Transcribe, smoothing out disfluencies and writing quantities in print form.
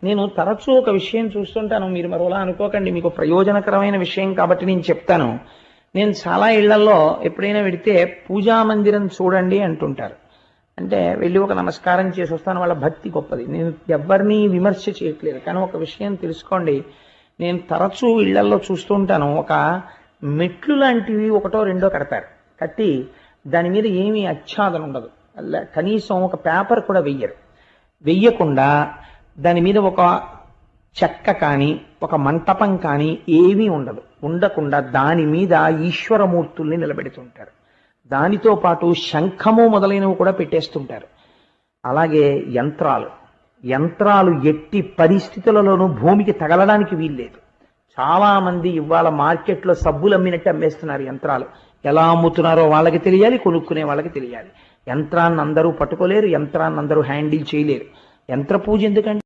నేను తరచూ ఒక విషయం చూస్తుంటాను, మీరు మరోలా అనుకోకండి, మీకు ప్రయోజనకరమైన విషయం కాబట్టి నేను చెప్తాను. నేను చాలా ఇళ్లలో ఎప్పుడైనా వెడితే పూజా మందిరం చూడండి అంటుంటారు. అంటే వెళ్ళి ఒక నమస్కారం చేసి వస్తాను, వాళ్ళ భక్తి గొప్పది. నేను ఎవరిని విమర్శ చేయట్లేదు, కానీ ఒక విషయం తెలుసుకోండి. నేను తరచూ ఇళ్లలో చూస్తూ ఉంటాను, ఒక మెట్లు లాంటివి ఒకటో రెండో కడతారు. కట్టి దాని మీద ఏమీ ఆచ్ఛాదన ఉండదు, కనీసం ఒక పేపర్ కూడా వెయ్యకుండా దాని మీద ఒక చెక్క కానీ ఒక మంటపం కానీ ఏమీ ఉండకుండా దాని మీద ఈశ్వరమూర్తుల్ని నిలబెడుతుంటారు. దానితో పాటు శంఖము మొదలైనవి కూడా పెట్టేస్తుంటారు. అలాగే యంత్రాలు ఎట్టి పరిస్థితులలోనూ భూమికి తగలడానికి వీల్లేదు. చాలా మంది ఇవాళ మార్కెట్లో సబ్బులు అమ్మినట్టు అమ్మేస్తున్నారు యంత్రాలు. ఎలా అమ్ముతున్నారో వాళ్ళకి తెలియాలి, కొనుక్కునే వాళ్ళకి తెలియాలి. యంత్రాన్ని అందరూ పట్టుకోలేరు, యంత్రాన్ని అందరూ హ్యాండిల్ చేయలేరు. యంత్ర పూజ ఎందుకంటే